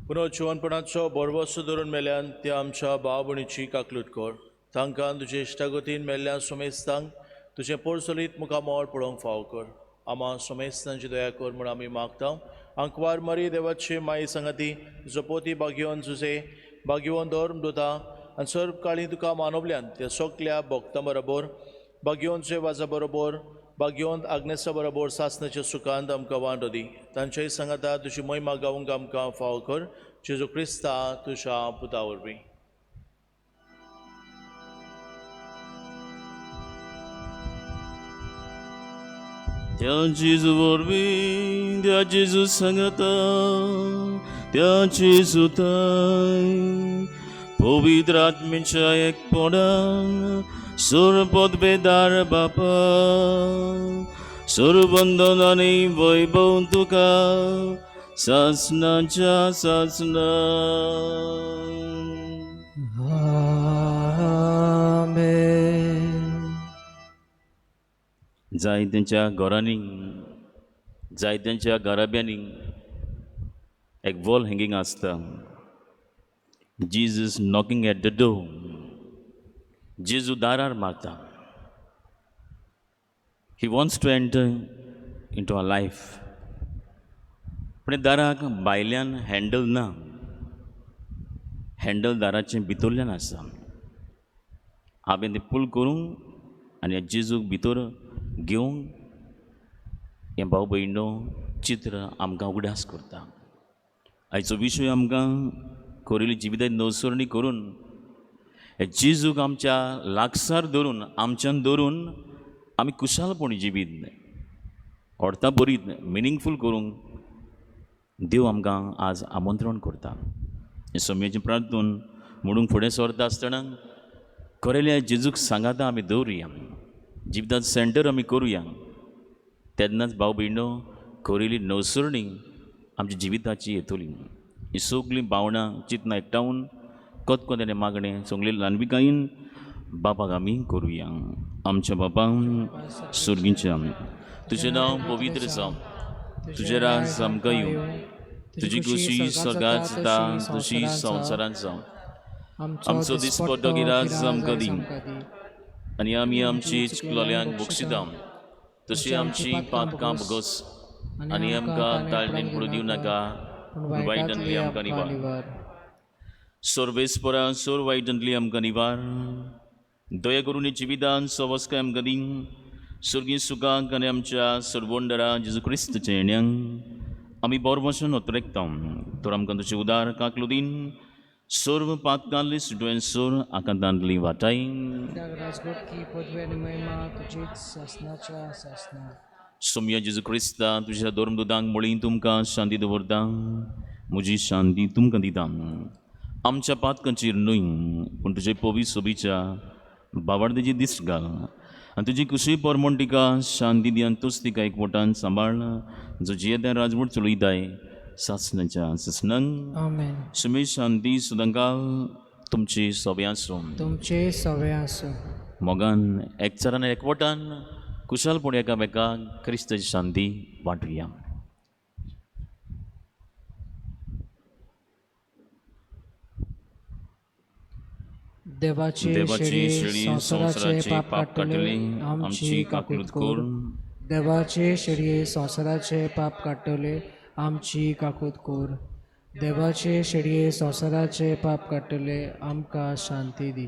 पुनर्जीवनपणाचो बरवसो धरून मेल्यान त्या आमच्या भाव भयणीची काकलूट कर. तांकां तुजे इश्टागतीन मेल्ल्या सोमेस्तांक तुजें पोरसोलीत मुखामोळ पळोवंक फाव कर. आमा सोमेस्तांची दया कर म्हूण आमी मागता. अंकवार मरी देवाची माई संगती तुजो पोती बागयोन जुजे बागयोन धर्म दोता आनी सर्व काळी तुका मानवल्यान त्या सगल्या भक्तां बरोबर बागयोनचे वाजा बरोबर बागयोन आग्नेसा बरोबर सासणाच्या सुखांत आमकां वांटो दी. तांच्याय सांगाता तुजी महिमा गावूंक आमकां फाव कर. जेजू क्रिस्ता तुज्या पुता वरवीं. त्या जेजू वरवीं त्या जेजू सांगाता त्या जेजूताय पवित्र आत्मेच्या एकपणान सर्वपद बेदार बापा सर्वबंधन आनी वैभव तुका सासणाच्या सासणा. जायत्यांच्या घरांनी जायत्यांच्या घराब्यांनी एक वॉल हँगींग आसता. Jesus knocking at the door. जेजू दारार मारता. He wants to enter into our life. पण दाराक भायल्यान हँडल ना. हँडल दाराचें भितरल्यान आसा. हांवें तें पूल करूंक आनी जेजूक भितर घेवंक हें भाव भयणो चित्र आमकां उगडास करता. आयचो विशय आमकां कोरिल्ली जिवितांत नवसरणी करून हे जेजूक आमच्या लागसार धरून आमच्यान धरून आमी कुशालपणी जिवीत व्हरता बरीत मिनींगफूल करूंक देव आमकां आज आमंत्रण करता. हे सोम्याची प्रार्थून म्हणून फुडें सरता आसतना कोरेल्या जेजूक सांगाता आमी दवरुया. जिवितांत सेंटर आमी करुया. तेन्नाच भाव भयणो कोरिल्ली नवसरणी आमच्या जिविताची येतली. ही सगलीं भावनां चिंतना एकठांवन कोतकोतेने मागणें सगळे ल्हानविकायेन बापाक आमी करुया. आमच्या बापाक सुर्गीच्या तुजें नांव पवित्र जावं. तुजें राज आमकां येवं. तुजी खुशी स्वर्गांत जाता तशी संवसारांत जावं. आमचो दिसपट्टो गिराज आमकां दी आनी आमी आमची चिकलोल्यांक बक्षिता तशी आमची पातकां भोगोस आनी आमकां ताळणेन पडूं दिवं नाका पूण वायटांतली आमकां निवार. सर्वेस्परा सोर वायटांतली आमकां निवार. दया करून ही जिवितांत सवस्काय आमकां दी. सुर्गी सुखांक आनी आमच्या सर्वोंडरा जेजू क्रिस्ताच्या येण्याक आमी बरो वचून उतरेकता. तर आमकां तुजें उदार काकलो दीन सर्व पातकांतली सुटवेन सोर आकांतांतली वाटाय. राजगोटकी पदवी आनी महिमा तुजीच सासणाच्या सासणा. सोम्या जेजू क्रिस्ता तुज्या धर्मदुतांक म्हळी तुमकां शांती दवरता. म्हजी शांती तुमकां दिता. आमच्या पातकांचेर न्हय पूण तुजे पवित्र सोबीच्या बावार्देची दिश्ट घाल आनी तुजी खुशी परमण तिका शांती दी आनी तूच तिका एकवटान सांबाळ जो जियेत्या राजवट चलयताय सासणाच्या सासणांक. आमेन. सुमी शांती सुदांकाल तुमची सवय आसूं. तुमचे सवय आसूं. मोगान एकचारान एकवटान कुशलपण एकामेकाक क्रिस्ताची शांती वांटुया. देवाची शिडी संसाराचे पाप काडटले आमची काकूट कोर. देवाचे शिडी संसाराचे पाप काडटले आमची काकूट कोर. देवाचे शिडी संसाराचे पाप काडटले आमकां शांती दी.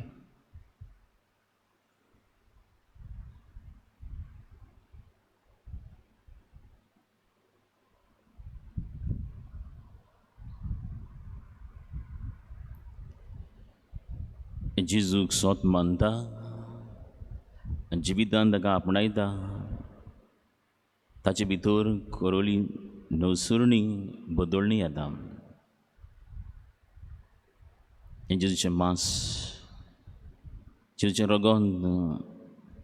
जेजूक सोत मानता जिवितांत ताका आपणायता. ताचे भितर कोरोली नवसरणी बदलणी येता. हें जेजूचें मांस जेजूचें रगत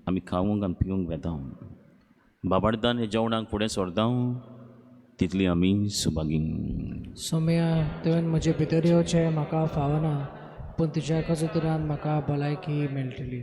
आमी खावंक आनी पिवंक वेता बाबाडदान हे जेवणाक फुडें सरता तितली आमी सुभागीन सोम्या तुवें म्हजे भितर येवचें म्हाका फावना पूण तुज्या एकाच उतरान म्हाका भलायकी मेळटली.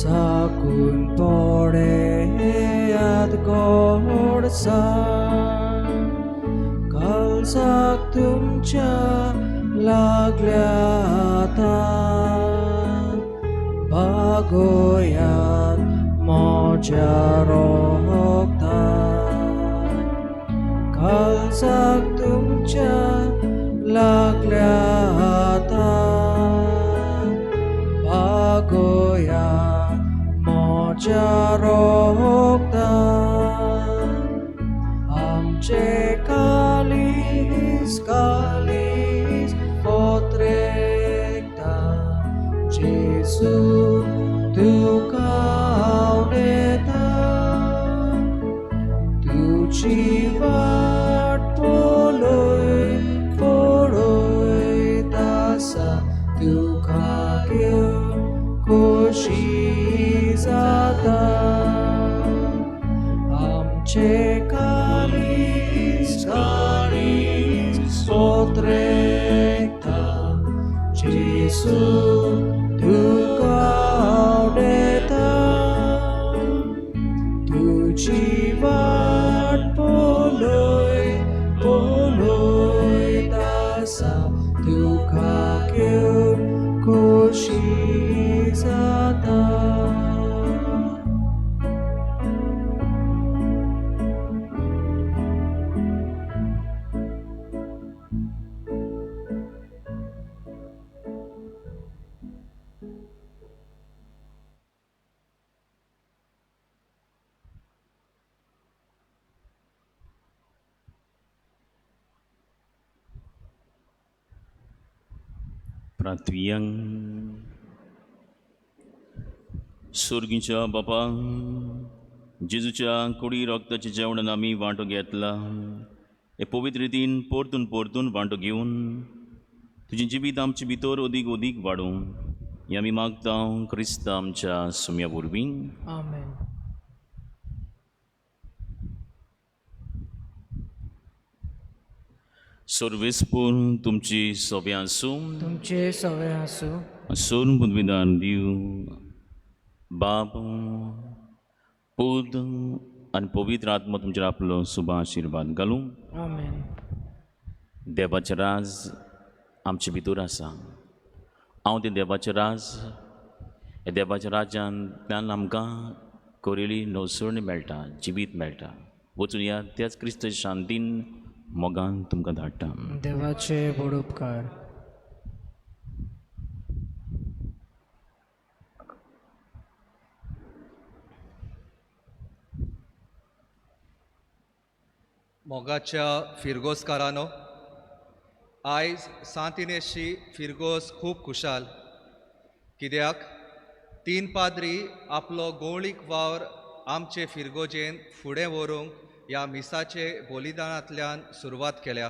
Zakun pore ad godsa kalsak tumcha laglata bagoyat moja rokta kalsak tumcha laglata bagoyat jarokta amche kalis potrekta Jesu tu kauneta tu chivat poloi tasa tu kagyo koshi zata amche kalis potrekta Jesu tu kauneta tu chivat poloi tasa tu kakyun koshi zata. प्रार्थवियांग सुर्गीच्या बापा जेजूच्या कुडी रक्ताच्या जेवणान आमी वांटो घेतला हे पवित्र रितीन परतून वांटो घेवन तुजें जिवीत आमचे भितर ओदीक वाडूं हें आमी मागता क्रिस्त आमच्या सुम्या वरवीं आमेन. सर्वेस्पूर तुमची सव्या आसूं तुमचे सवय आसूं सोन बुद्विदान दिव बाप पूत आनी पवित्र आत्मा तुमचेर आपलो शुभ आशिर्वाद घालूं आमेन. देवाचें राज आमचे भितर आसा हांव तें देवाचें राज हे देवाच्या राज्यांतल्यान आमकां कोरिली नवसरणी मेळटा जिवीत मेळटा वचून या त्याच क्रिस्त शांतीन मोगान तुमकां धाडटा देवाचे बड उपकार. मोगाच्या फिरगोसकारानो आयज सांतिनेशी फिरगोस खूब खुशाल कित्याक 3 पाद्री आपलो गवळीक वावर आमचे फिरगोजेन फुडें व्हरूंक ह्या मिसाचे बलिदानांतल्यान सुरवात केल्या.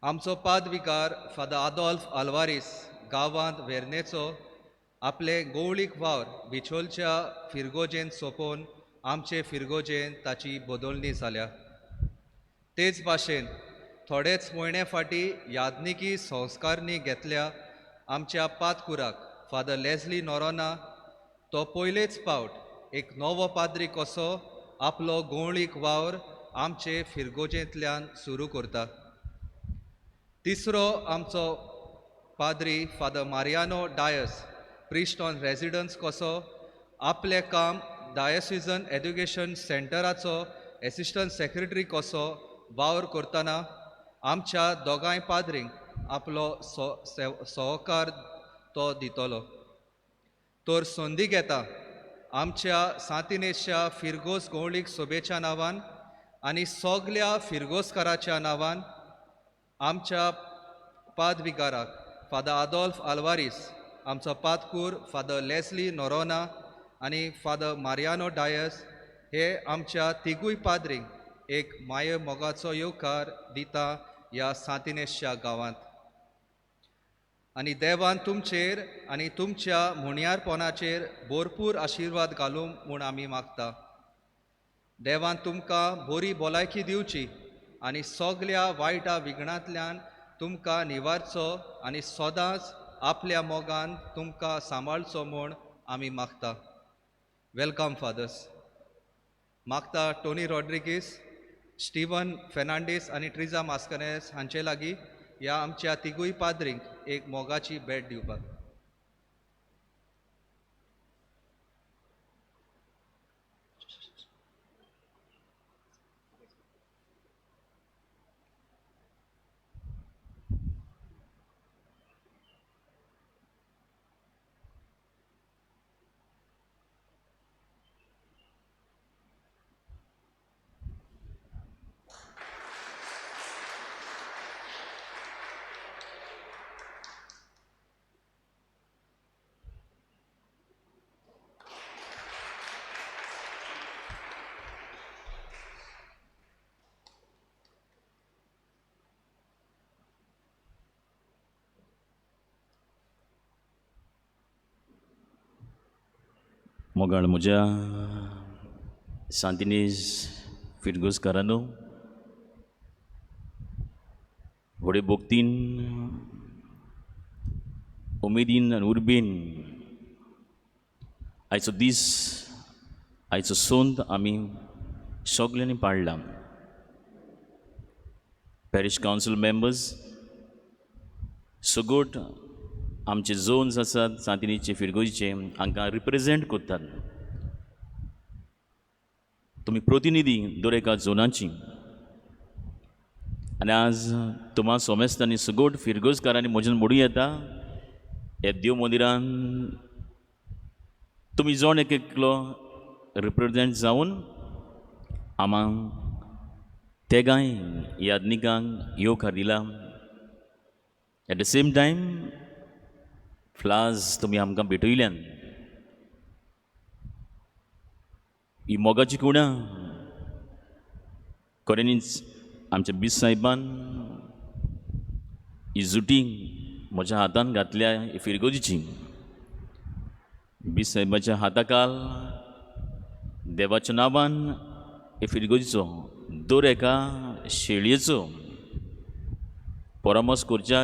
आमचो पादविकार फादर आदोल्फ आल्वारीस गांवांत वेर्नेचो आपले गवळीक वावर बिचोलच्या फिरगोजेन सोंपोवन आमचे फिरगोजेन ताची बदलणी जाल्या. तेच भाशेन थोडेच म्हयने फाटीं यादनिकी संस्कारनी घेतल्या आमच्या पातकुराक फादर लेस्ली नोरोना तो पयलेच फावट एक नवो पाद्री कसो आपलो गवळीक वावर आमचे फिरगोजेंतल्यान सुरू करता. तिसरो आमचो पाद्री father Mariano Dias priest on residence कसो आपलें काम डायसिजन एज्युकेशन सेंटराचो एसिस्टंट सेक्रेटरी कसो वावर करतना आमच्या दोगांय पाद्रींक आपलो सहकार तो दितलो. तर संदी घेता आमच्या सांतिनेच्या फिरगोस गवळीक सभेच्या नांवान आनी सगल्या फिरगोसकाराच्या नांवान आमच्या पादविकाराक फादर आदोल्फ आल्वारीस, आमचो पातकूर फादर लेस्ली नोरोना आनी फादर मारियानो डायस हे आमच्या तिगूय पाद्रींक एक माये मोगाचो येवकार दिता ह्या सांतिनेच्या गांवांत. आनी देवान तुमचेर आनी तुमच्या मुणयारपणाचेर भरपूर आशिर्वाद घालूं म्हूण आमी मागता. देवान तुमकां बरी भलायकी दिवची आनी सगल्या वायटा विघ्नांतल्यान तुमकां निवारचो आनी सदांच आपल्या मोगान तुमकां सांबाळचो म्हूण आमी मागता. Welcome fathers. मागता टोनी रॉड्रिगीस, स्टीवन फेर्नांडीस आनी ट्रिजा मास्कनेस हांचे लागीं ह्या आमच्या तिगूय पाद्रींक एक मोगाची भेट दिवपाक. मोगाळ म्हज्या सांतिनेज फिरगोसकारांनो, व्हडे भोक्तीन उमेदीन आनी उर्बेन आयचो दीस आयचो सोंत आमी सगल्यांनी पाळ्ळा. पॅरिश कावन्सील मेंबर्स, सगोट आमचे झोन्स आसात सांतिनेचे फिरगोजीचे हांकां रिप्रेजेंट करतात. तुमी प्रतिनिधी दर एका झोनाची आनी आज तुम्हा सोमेस्तांनी सगोट फिरगोजकारांनी म्हज्यान मोडूं येता हे देव मंदिरान तुमी जोण एक एकलो रिप्रेजेंट जावन आमांक तेगाय यादनिकांक येवकार दिला. At the same time flies तुमी आमकां भेटयल्यान ही मोगाची कुणां खऱ्यांनीच आमच्या बीस साहेबान ही जुटी म्हज्या हातान घातल्या ही फिरगोजीची. बीस साहेबाच्या हाताकाल देवाच्या नांवान हे फिरगोजीचो दर एका शेळयेचो परामर्श करच्या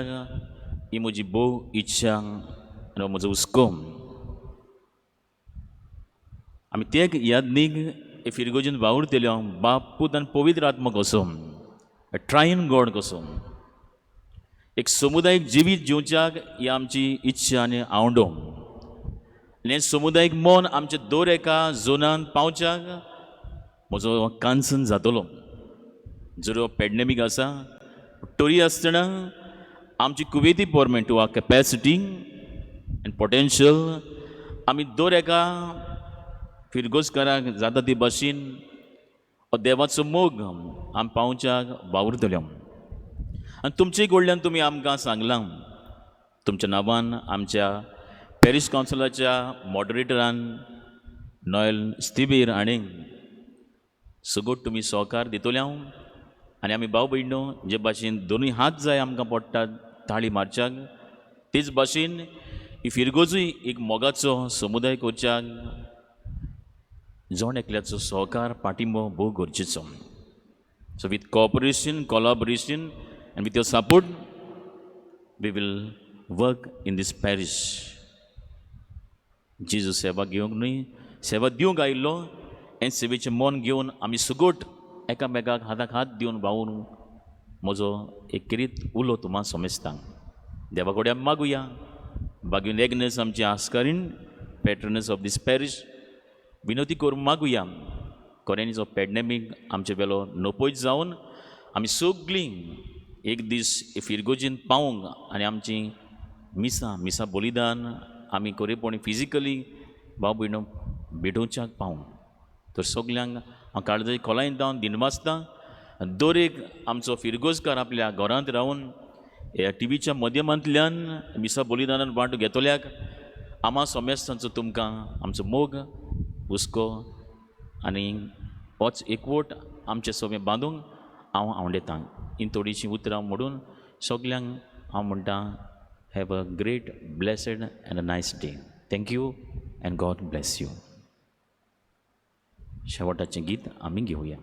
ही म्हजी भोव इच्छा आनी म्हजो हुस्को. आमी ते यादनीक हे फिरगोजीन वावुरतल्यो बाप पूत आनी पवित्र आत्मा कसो ट्रायन गॉड कसो एक समुदायीक जिवीत जिवच्याक ही आमची इच्छा आनी आवडो. आनी हें समुदायीक मन आमच्या दर एका झोनान पावच्याक म्हजो कांसन जातलो. जर हो पॅडमिक आसा तरी आसतना आमची Kuwaiti government to our capacity and potential आमी दर एका फिरगोजकाराक जाता ते भाशेन हो देवाचो मोग आमी पावच्याक वावुरतल्यो. आनी तुमचेय कडल्यान तुमी आमकां सांगलां तुमच्या नांवान आमच्या पॅरिश कावन्सिलाच्या मॉडरेटरान नॉयल स्तिबीर आनीक सगोट तुमी सहकार दितले हांव आनी आमी भाव भयणो जे भाशेन दोनूय हात जाय आमकां पडटात ताळी मारच्याक तेच भाशेन ही फिरगोजूय एक मोगाचो समुदाय करच्याक जण एकल्याचो सहकार पाठिंबो भोव गरजेचो. So with cooperation collaboration and with your support we will work in this parish. जेजू सेवा घेवंक न्ही सेवा दिवंक आयिल्लो हें सेवेचें मन घेवन आमी सगोट एकामेकाक हाताक हात दिवन भावून म्हजो एक किरीत उलो तुमकां सोमेजता. देवा कडेन आमी मागुया. बागीन एग्नेस आमची आस्कारीन पॅट्रनस ऑफ दीस पॅरिश विनोदी करून मागुया कोरोनाचो पॅन्डेमीक आमचे वेलो नपयत जावन आमी सगळीं एक दीस फिरगोजीन पावूंक आनी आमची मिसा बलिदान आमी खरेपणी फिजिकली भाव भयणो भेटोवच्याक पावूंक. तर सगल्यांक हांव काळजाची खोलायेन जावन दिनवासता. दर एक आमचो फिरगोजकार आपल्या घरांत रावन ह्या टीव्हीच्या माध्यमांतल्यान मिसा बलिदानान वांटो घेतल्याक आमा सोमेस्तांचो तुमकां आमचो मोग हुस्को आनी होच एकवट आमचे सगळें बांदूंक हांव आवडेतां. ही थोडीशीं उतरां म्हणून सगल्यांक हांव म्हणटा have a great blessed and a nice day. Thank you and God bless you. शेवटाचें गीत आमी घेवया.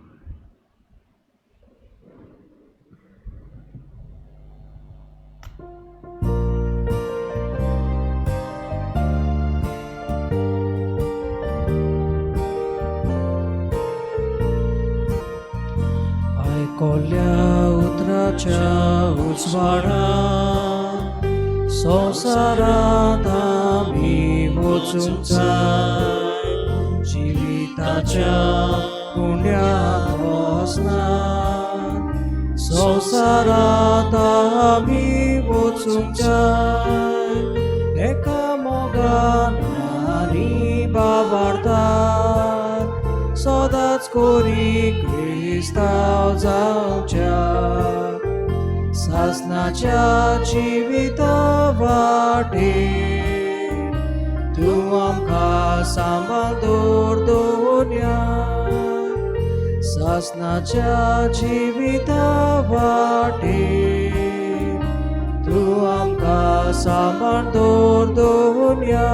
आयकोल्या उतराच्या उजवाडा संवसारांत आमी वचूंक जाय. जिविताच्या कुंड्यात वचना संवसारांत आमी वचूंक जाय. एका मोगान आनी बाबार्थान सदांच कोरी क्रिस्तांव जावच्या. सासणाच्या जिवित वाटेर तूं आमकां सांबाळ दवरया. सासणाच्या जिवित वाटेर तूं आमकां सांबाळ दवरया.